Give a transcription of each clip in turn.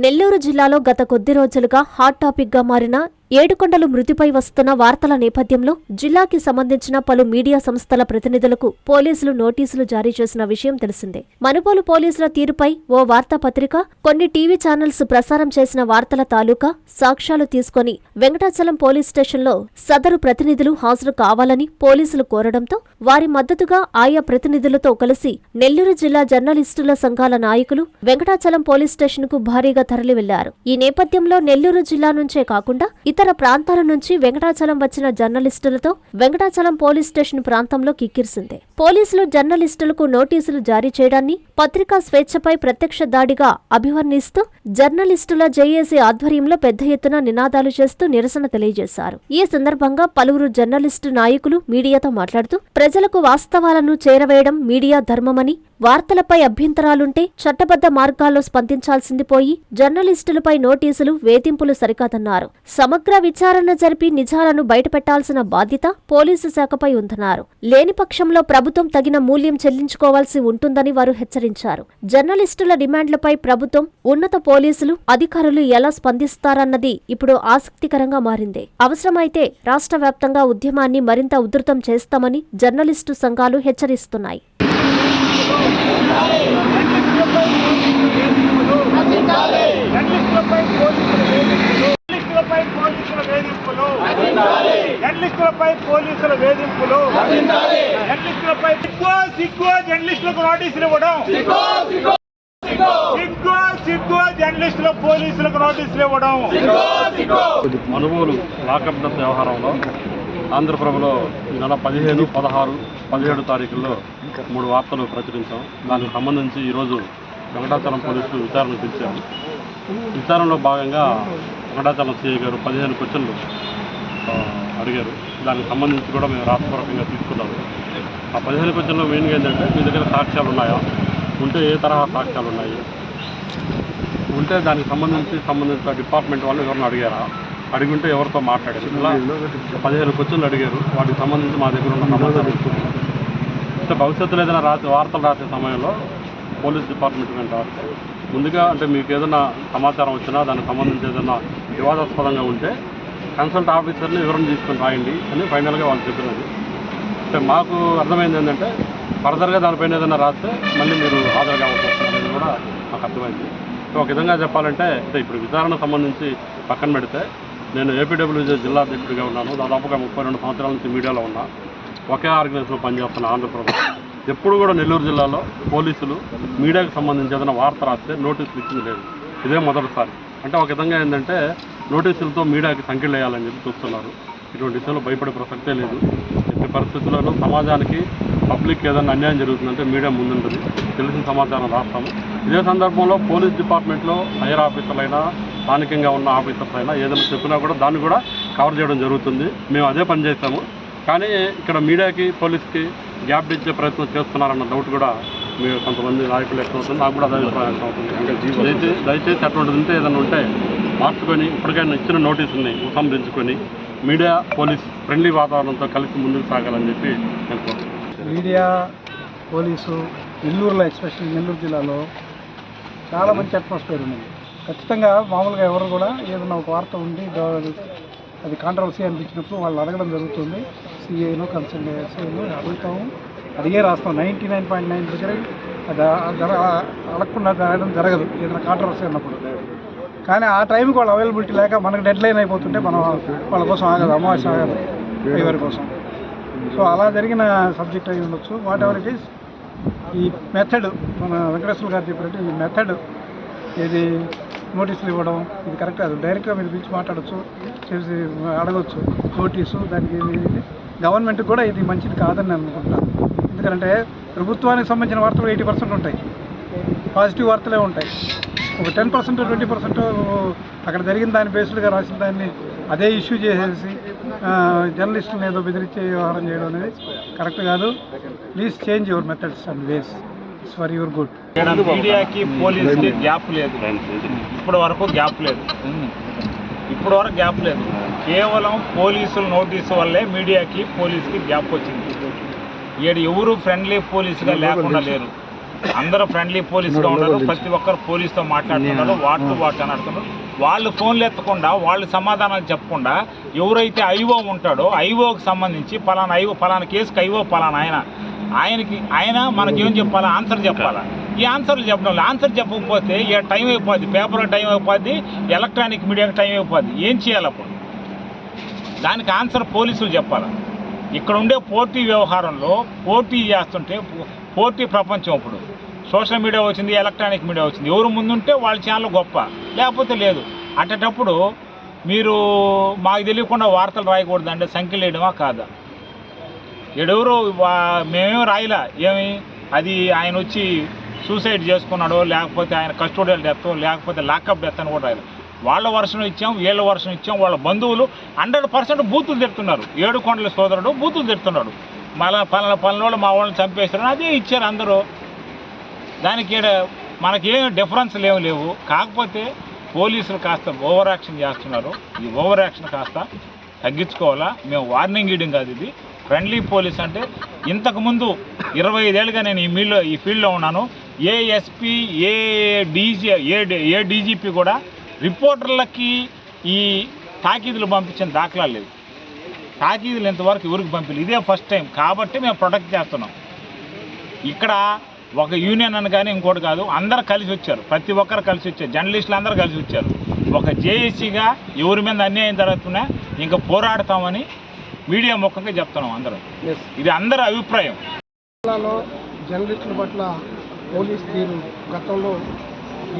నెల్లూరు జిల్లాలో గత కొద్ది రోజులుగా హాట్ టాపిక్ గా మారిన ఏడుకొండలు మృతిపై వస్తున్న వార్తల నేపథ్యంలో జిల్లాకి సంబంధించిన పలు మీడియా సంస్థల ప్రతినిధులకు పోలీసులు నోటీసులు జారీ చేసిన విషయం తెలిసిందే. మనుబోలు పోలీసుల తీరుపై ఓ వార్తాపత్రిక, కొన్ని టీవీ ఛానల్స్ ప్రసారం చేసిన వార్తల తాలూకా సాక్ష్యాలు తీసుకుని వెంకటాచలం పోలీస్ స్టేషన్లో సదరు ప్రతినిధులు హాజరు కావాలని పోలీసులు కోరడంతో వారి మద్దతుగా ఆయా ప్రతినిధులతో కలిసి నెల్లూరు జిల్లా జర్నలిస్టుల సంఘాల నాయకులు వెంకటాచలం పోలీస్ స్టేషన్కు భారీగా తరలి వెళ్లారు. ఈ నేపథ్యంలో నెల్లూరు జిల్లా నుంచే కాకుండా ఇతర ప్రాంతాల నుంచి వెంకటాచలం వచ్చిన జర్నలిస్టులతో వెంకటాచలం పోలీస్ స్టేషన్ ప్రాంతంలో కిక్కిరిసింది. పోలీసులు జర్నలిస్టులకు నోటీసులు జారీ చేయడాన్ని పత్రికా స్వేచ్ఛపై ప్రత్యక్ష దాడిగా అభివర్ణిస్తూ జర్నలిస్టుల జేఏసీ ఆధ్వర్యంలో పెద్ద ఎత్తున నినాదాలు చేస్తూ నిరసన తెలియజేశారు. ఈ సందర్భంగా పలువురు జర్నలిస్టు నాయకులు మీడియాతో మాట్లాడుతూ ప్రజలకు వాస్తవాలను చేరవేయడం మీడియా ధర్మమని, వార్తలపై అభ్యంతరాలుంటే చట్టబద్ధ మార్గాల్లో స్పందించాల్సింది పోయి జర్నలిస్టులపై నోటీసులు, వేధింపులు సరికాదన్నారు. సమగ్ర విచారణ జరిపి నిజాలను బయటపెట్టాల్సిన బాధ్యత పోలీసు శాఖపై ఉందన్నారు. లేని పక్షంలో ప్రభుత్వం తగిన మూల్యం చెల్లించుకోవాల్సి ఉంటుందని వారు హెచ్చరించారు. జర్నలిస్టుల డిమాండ్లపై ప్రభుత్వం, ఉన్నత పోలీసులు, అధికారులు ఎలా స్పందిస్తారన్నది ఇప్పుడు ఆసక్తికరంగా మారింది. అవసరమైతే రాష్ట్ర వ్యాప్తంగా ఉద్యమాన్ని మరింత ఉధృతం చేస్తామని జర్నలిస్టు సంఘాలు హెచ్చరిస్తున్నాయి. మనుబోలు లాకప్ డెత్ వ్యవహారంలో ఆంధ్రప్రభలో నెల 15, 16, 17 తారీఖుల్లో 3 వార్తలు ప్రచురించాం. దానికి సంబంధించి ఈరోజు వెంకటాచలం పోలీసులు విచారణ పిలిచారు. విచారణలో భాగంగా వెంకటాచలం సిఐ గారు 15 క్వశ్చన్లు అడిగారు. దానికి సంబంధించి కూడా మేము రాష్ట్రపూర్వకంగా తీసుకున్నాము. ఆ 15 క్వశ్చన్లో మెయిన్గా ఏంటంటే, మీ దగ్గర సాక్ష్యాలు ఉన్నాయా, ఉంటే ఏ తరహా సాక్ష్యాలు ఉన్నాయి, ఉంటే దానికి సంబంధించిన డిపార్ట్మెంట్ వాళ్ళు ఎవరిని అడిగారా, అడిగుంటే ఎవరితో మాట్లాడారు, ఇలా 15 క్వశ్చన్లు అడిగారు. వాటికి సంబంధించి మా దగ్గర ఉన్న సమాచారం ఇస్తున్నాం. అంటే భవిష్యత్తులో ఏదైనా వార్తలు రాసే సమయంలో పోలీస్ డిపార్ట్మెంట్ వెంటారు ముందుగా, అంటే మీకు ఏదైనా సమాచారం వచ్చినా దానికి సంబంధించి ఏదైనా వివాదాస్పదంగా ఉంటే కన్సల్ట్ ఆఫీసర్ని వివరణ తీసుకొని రాయండి అని ఫైనల్గా వాళ్ళు చెప్పినది. అంటే మాకు అర్థమైంది ఏంటంటే, ఫర్దర్గా దానిపైన ఏదైనా రాస్తే మళ్ళీ మీరు హాజరు కావాల్సి వస్తుంది అనేది కూడా మాకు అర్థమైంది. సో ఒక విధంగా చెప్పాలంటే, అంటే ఇప్పుడు విచారణ సంబంధించి పక్కన పెడితే, నేను ఏపీడబ్ల్యూజే జిల్లా అధ్యక్షుడిగా ఉన్నాను. దాదాపుగా 32 సంవత్సరాల నుంచి మీడియాలో ఉన్నా. ఒకే ఆర్గనైజేషన్లో పనిచేస్తున్న ఆంధ్రప్రదేశ్. ఎప్పుడు కూడా నెల్లూరు జిల్లాలో పోలీసులు మీడియాకు సంబంధించి ఏదైనా వార్త రాస్తే నోటీసులు ఇచ్చింది లేదు. ఇదే మొదటిసారి. అంటే ఒక విధంగా ఏంటంటే, నోటీసులతో మీడియాకి సంఖ్యలు వేయాలని చెప్పి చూస్తున్నారు. ఇటువంటి విషయంలో భయపడే ప్రసక్తే లేదు. ఎట్టి పరిస్థితుల్లోనూ సమాజానికి, పబ్లిక్ ఏదైనా అన్యాయం జరుగుతుందంటే మీడియా ముందుంటుంది. తెలిసిన సమాచారం రాస్తాము. ఇదే సందర్భంలో పోలీస్ డిపార్ట్మెంట్లో హైయర్ ఆఫీసర్లైనా, స్థానికంగా ఉన్న ఆఫీసర్స్ అయినా ఏదైనా చెప్పినా కూడా దాన్ని కూడా కవర్ చేయడం జరుగుతుంది. మేము అదే పని చేస్తాము. కానీ ఇక్కడ మీడియాకి, పోలీస్కి గ్యాప్ ఇచ్చే ప్రయత్నం చేస్తున్నారన్న డౌట్ కూడా మీరు కొంతమంది నాయకులు ఎక్కువ అవుతుంది. నాకు కూడా అదే అభిప్రాయం అవుతుంది. దయచేసి అటువంటిది ఉంటే ఏదైనా ఉంటే మార్చుకొని ఇప్పటికైనా ఇచ్చిన నోటీసుల్ని ఉపసంహరించుకొని మీడియా, పోలీస్ ఫ్రెండ్లీ వాతావరణంతో కలిసి ముందుకు సాగాలని చెప్పి నేను కోరుతున్నాను. మీడియా, పోలీసు నెల్లూరులో, ఎస్పెషల్లీ నెల్లూరు జిల్లాలో చాలా మంచి అట్మాస్ఫియర్ ఉంది. ఖచ్చితంగా మామూలుగా ఎవరు కూడా ఏదైనా ఒక వార్త ఉండి అది కాంట్రవర్సీ అనిపించినప్పుడు వాళ్ళు అడగడం జరుగుతుంది. సిఐను, కన్సల్ట్ ఎస్ఐను అడుగుతాము, అడిగే రాస్తాం. 99.9% అడగకుండా రాయడం జరగదు ఏదైనా కాంట్రవర్సీ అన్నప్పుడు. కానీ ఆ టైంకి వాళ్ళు అవైలబిలిటీ లేక మనకు డెడ్ లైన్ అయిపోతుంటే మనం వాళ్ళ కోసం ఆగదు, అమావాస్య ఆగదు ఎవరి కోసం. సో అలా జరిగిన సబ్జెక్ట్ అయి ఉండొచ్చు. వాట్ ఎవర్ ఇట్ ఈస్, ఈ మెథడ్ మన వెంకటేశ్వర గారు చెప్పినట్టు ఈ మెథడ్, ఇది నోటీసులు ఇవ్వడం ఇది కరెక్ట్ కాదు. డైరెక్ట్గా మీరు పిలిచి మాట్లాడచ్చు, చేసి అడగచ్చు నోటీసు. దానికి గవర్నమెంట్కి కూడా ఇది మంచిది కాదని నేను అనుకుంటున్నాను. ఎందుకంటే ప్రభుత్వానికి సంబంధించిన వార్తలు 80% ఉంటాయి, పాజిటివ్ వార్తలే ఉంటాయి. ఒక 10%, 20% అక్కడ జరిగిన దాన్ని బేస్డ్గా రాసిన దాన్ని అదే ఇష్యూ చేసేసి జర్నలిస్టులను ఏదో బెదిరించే వ్యవహారం చేయడం అనేది కరెక్ట్ కాదు. Please change your methods and ways. It's for your good. మీడియాకి, పోలీసుకి గ్యాప్ లేదు. ఇప్పటి వరకు గ్యాప్ లేదు. కేవలం పోలీసుల నోటీసు వల్లే మీడియాకి, పోలీసుకి గ్యాప్ వచ్చింది. ఎవరు ఫ్రెండ్లీ పోలీసుగా లేకుండా లేరు. అందరూ ఫ్రెండ్లీ పోలీసుగా ఉన్నారు, ప్రతి ఒక్కరు పోలీసుతో మాట్లాడుతున్నారు, వాట్ టు వాట్ అని అంటున్నారు. వాళ్ళు ఫోన్లు ఎత్తకుండా, వాళ్ళు సమాధానాలు చెప్పకుండా, ఎవరైతే ఐఓ ఉంటాడో ఐఓకి సంబంధించి పలానా కేసుకి ఐఓ పలానా ఆయన మనకేం చెప్పాలా, ఆన్సర్ చెప్పాలా. ఈ ఆన్సర్లు చెప్పడం, ఆన్సర్ చెప్పకపోతే ఇక టైం అయిపోద్ది, పేపర్ టైం అయిపోద్ది, ఎలక్ట్రానిక్ మీడియాకి టైం అయిపోద్ది. ఏం చేయాలి అప్పుడు? దానికి ఆన్సర్ పోలీసులు చెప్పాలి. ఇక్కడ ఉండే పోటీ వ్యవహారంలో పోటీ చేస్తుంటే, పోటీ ప్రపంచం ఇప్పుడు సోషల్ మీడియా వచ్చింది, ఎలక్ట్రానిక్ మీడియా వచ్చింది, ఎవరు ముందుంటే వాళ్ళ ఛానల్ గొప్ప, లేకపోతే లేదు. అట్టేటప్పుడు మీరు మాకు తెలియకుండా వార్తలు రాయకూడదు అంటే సంఖ్యలు వేయడమా కాదా? ఎవరు మేమేం రాయలా, ఏమి అది ఆయన వచ్చి సూసైడ్ చేసుకున్నాడో, లేకపోతే ఆయన కస్టోడియల్ డెత్, లేకపోతే లాకప్ డెత్ అని కూడా రాయలేదు. వాళ్ళ వర్షం ఇచ్చాం, వీళ్ళ వర్షం ఇచ్చాం. వాళ్ళ బంధువులు 100% బూతులు తిడుతున్నారు. ఏడుకొండల సోదరుడు బూతులు తిడుతున్నాడు, మళ్ళీ పనుల మా వాళ్ళని చంపేస్తారు, అదే ఇచ్చారు అందరూ. దానికి మనకేం డిఫరెన్స్ లేవు. కాకపోతే పోలీసులు కాస్త ఓవర్ యాక్షన్ చేస్తున్నారు. ఈ ఓవర్ యాక్షన్ కాస్త తగ్గించుకోవాలా. మేము వార్నింగ్ ఇవ్వడం కాదు, ఇది ఫ్రెండ్లీ పోలీస్. అంటే ఇంతకుముందు 25 ఏళ్ళుగా నేను ఈ ఫీల్డ్లో ఉన్నాను. ఏ ఎస్పీ, ఏ డీజీపీ కూడా రిపోర్టర్లకి ఈ తాకీదులు పంపించిన దాఖలా లేదు. తాకీదులు ఇంతవరకు ఎవరికి పంపించలేదు, ఇదే ఫస్ట్ టైం. కాబట్టి మేము ప్రొటెక్ట్ చేస్తున్నాం. ఇక్కడ ఒక యూనియన్ అని కానీ ఇంకోటి కాదు, అందరు కలిసి వచ్చారు, ప్రతి ఒక్కరు కలిసి వచ్చారు, జర్నలిస్టులు అందరూ కలిసి వచ్చారు. ఒక జేఏసీగా ఎవరి మీద అన్యాయం జరుగుతున్నా ఇంకా పోరాడతామని మీడియా ముఖంగా చెప్తున్నాం అందరం. ఇది అందరి అభిప్రాయం. జర్నలిస్టుల పట్ల పోలీస్ తీరు గతంలో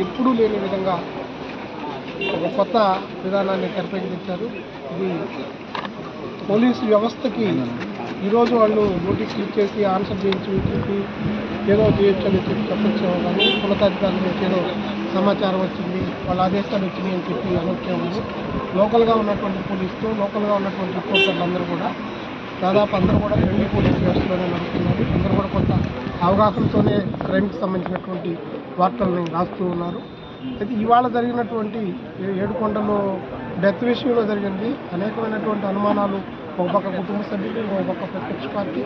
ఎప్పుడూ లేని విధంగా ఒక కొత్త విధానాన్ని తెరపైకి తెచ్చారు. ఇది పోలీసు వ్యవస్థకి ఈరోజు వాళ్ళు నోటీసులు ఇచ్చేసి ఆన్సర్ చేయించి చెప్పి ఏదో చేయొచ్చు అని చెప్పొచ్చాము, కానీ ఉన్నతాధికారుల నుంచి ఏదో సమాచారం వచ్చింది, వాళ్ళ ఆదేశాలు వచ్చింది అని చెప్పి అనొచ్చాము. లోకల్గా ఉన్నటువంటి పోలీసుతో, లోకల్గా ఉన్నటువంటి రిపోర్టర్లు అందరూ కూడా దాదాపు అందరూ కూడా ఫ్రెండ్లీ పోలీస్ వ్యవస్థలోనే నడుస్తున్నారు. అందరూ కూడా కొంత అవగాహనతోనే క్రైమ్కి సంబంధించినటువంటి వార్తల్ని రాస్తూ ఉన్నారు. అయితే ఇవాళ జరిగినటువంటి ఏడుకొండలో డెత్ విషయంలో జరిగింది అనేకమైనటువంటి అనుమానాలు. ఒక పక్క కుటుంబ సభ్యులు, ఒక పక్క ప్రత్యక్ష పార్టీ,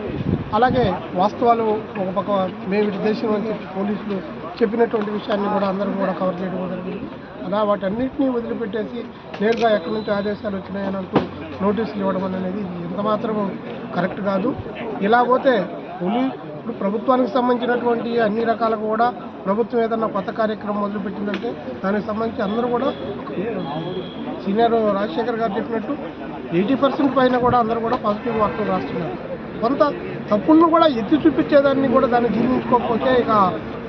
అలాగే వాస్తవాలు ఒక పక్క మేము ఇటు దేశం అని చెప్పి పోలీసులు చెప్పినటువంటి విషయాన్ని కూడా అందరూ కూడా కవర్ చేయడం జరిగింది. అలా వాటన్నిటినీ వదిలిపెట్టేసి నేరుగా ఎక్కడి నుంచి ఆదేశాలు వచ్చినాయని అంటూ నోటీసులు ఇవ్వడం అనేది ఎంత మాత్రం కరెక్ట్ కాదు. ఇలా పోతే ఇప్పుడు ప్రభుత్వానికి సంబంధించినటువంటి అన్ని రకాలుగా కూడా ప్రభుత్వం ఏదన్నా కొత్త కార్యక్రమం మొదలుపెట్టిందంటే దానికి సంబంధించి అందరూ కూడా సీనియర్ రాజశేఖర్ గారు చెప్పినట్టు 80% పైన కూడా అందరూ కూడా పాజిటివ్ వార్తలు రాస్తున్నారు. కొంత తప్పులను కూడా ఎత్తి చూపించేదాన్ని కూడా దాన్ని జీర్ణించుకోకపోతే ఇక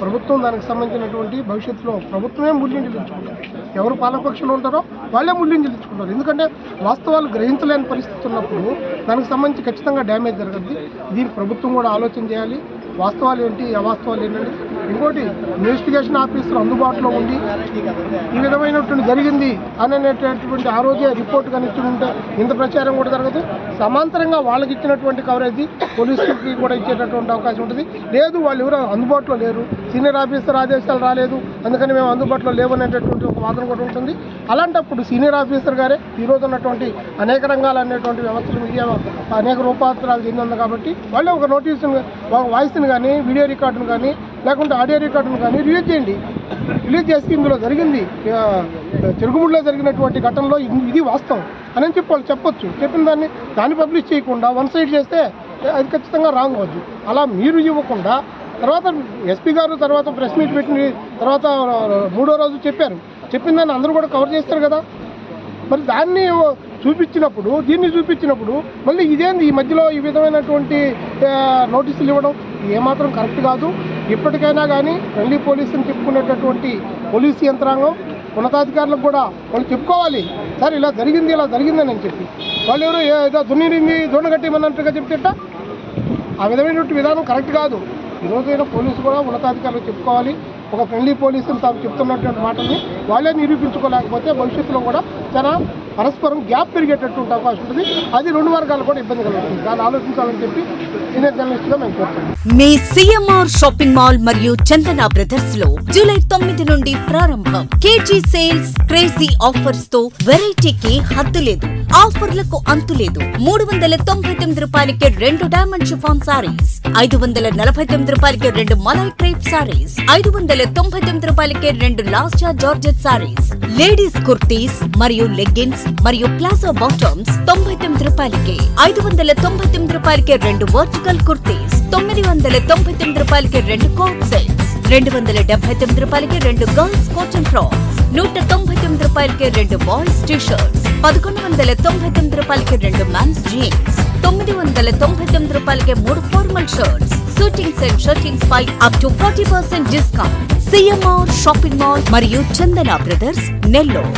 ప్రభుత్వం దానికి సంబంధించినటువంటి భవిష్యత్తులో ప్రభుత్వమే మూల్యం చెల్లించుకుంటారు. ఎవరు పాలకపక్షంలో ఉంటారో వాళ్ళే మూల్యం చెల్లించుకుంటారు. ఎందుకంటే వాస్తవాలు గ్రహించలేని పరిస్థితి ఉన్నప్పుడు దానికి సంబంధించి ఖచ్చితంగా డ్యామేజ్ జరగద్ది. దీనికి ప్రభుత్వం కూడా ఆలోచన చేయాలి. వాస్తవాలు ఏంటి, అవాస్తవాలు ఏంటంటే ఇంకోటి ఇన్వెస్టిగేషన్ ఆఫీసర్ అందుబాటులో ఉండి ఈ విధమైనటువంటి జరిగింది అనేటటువంటి ఆ రోజే రిపోర్ట్ కానీ ఇచ్చుంటే ఇంత ప్రచారం కూడా జరగదు. సమాంతరంగా వాళ్ళకి ఇచ్చినటువంటి కవరేజ్ పోలీసులకి కూడా ఇచ్చేటటువంటి అవకాశం ఉంటుంది. లేదు వాళ్ళు ఎవరు అందుబాటులో లేరు, సీనియర్ ఆఫీసర్ ఆదేశాలు రాలేదు, అందుకని మేము అందుబాటులో లేవనేటటువంటి ఒక వాదన కూడా ఉంటుంది. అలాంటప్పుడు సీనియర్ ఆఫీసర్ గారే ఈరోజు ఉన్నటువంటి అనేక రంగాలు అనేటువంటి వ్యవస్థలు మీడియా అనేక రూపాంతరాలు చెందింది కాబట్టి వాళ్ళే ఒక నోటీసును, ఒక వాయిస్ని కానీ, వీడియో రికార్డును కానీ, లేకుంటే ఆడియో రికార్డును కానీ రిలీజ్ చేయండి. రిలీజ్ చేసి ఇందులో జరిగింది, తిరుగుముడిలో జరిగినటువంటి ఘటనలో ఇది వాస్తవం అని చెప్పి వాళ్ళు చెప్పొచ్చు. చెప్పిన దాన్ని పబ్లిష్ చేయకుండా వన్ సైడ్ చేస్తే అది ఖచ్చితంగా రాంగ్ అవ్వద్దు. అలా మీరు ఇవ్వకుండా తర్వాత ఎస్పీ గారు తర్వాత ప్రెస్ మీట్ పెట్టిన తర్వాత 3వ రోజు చెప్పిన దాన్ని అందరూ కూడా కవర్ చేస్తారు కదా. మరి దాన్ని చూపించినప్పుడు, దీన్ని చూపించినప్పుడు మళ్ళీ ఇదేంది ఈ మధ్యలో ఈ విధమైనటువంటి నోటీసులు ఇవ్వడం ఏమాత్రం కరెక్ట్ కాదు. ఇప్పటికైనా కానీ ఫ్రెండ్లీ పోలీసుని చెప్పుకునేటటువంటి పోలీసు యంత్రాంగం ఉన్నతాధికారులకు కూడా వాళ్ళు చెప్పుకోవాలి, సార్ ఇలా జరిగిందని చెప్పి. వాళ్ళు ఎవరు ఏదో దున్నిరింది దొండగట్టేమన్నట్టుగా చెప్తేట ఆ విధమైనటువంటి విధానం కరెక్ట్ కాదు. ఈరోజైనా పోలీసు కూడా ఉన్నతాధికారులు చెప్పుకోవాలి. ఒక ఫ్రెండ్లీ పోలీసులు తాము చెప్తున్నటువంటి మాటల్ని వాళ్ళే నిరూపించుకోలేకపోతే భవిష్యత్తులో కూడా చాలా పరస్పరం గ్యాప్ పెరిగేటట్టు ఉంటే అవకాశం ఉంటుంది. అది 2 వర్గాలు కూడా ఇబ్బంది కలుగుతుంది. దాన్ని ఆలోచించాలని చెప్పి సీనియర్ జర్నలిస్ట్గా మేము కోరుతున్నాం. మీ సిఎంఆర్ షాపింగ్ మాల్ మరియు చందన బ్రదర్స్ లో జూలై 9 నుండి ప్రారంభం. కేజీ సేల్స్, క్రేజీ ఆఫర్స్ తో వెరైటీకి హద్దు లేదు, ఆఫర్లకు అంతు లేదు. 399 రూపాయలకి 2 డైమండ్ షిఫాన్ సారీస్, 549 రూపాయలకి 2 మలై క్రేప్ సారీస్, 599 రూపాయలకి 2 లాస్టా జార్జెట్ సారీస్, లేడీస్ కుర్తీస్ మరియు లెగ్గిన్స్ మరియు ప్లాజో బాటమ్స్ 99 రూపాయలకి, 599 రూపాయలకి 2 వర్టికల్ కుర్తీస్, 999 రూపాయలకి 2 కోట్ సెట్స్, 279 రూపాయలకి 2 గర్ల్స్ కాటన్ ఫ్రాక్స్, 199 రూపాయలకి 2 బాయ్స్ టీ షర్ట్స్, 1199 రూపాయలకి 2 మెన్స్ జీన్స్, 999 రూపాయలకి 3 formal shirts, suitings and shirtings పై up to 40% discount. CMR shopping mall మరియు చందన బ్రదర్స్, నెల్లూరు.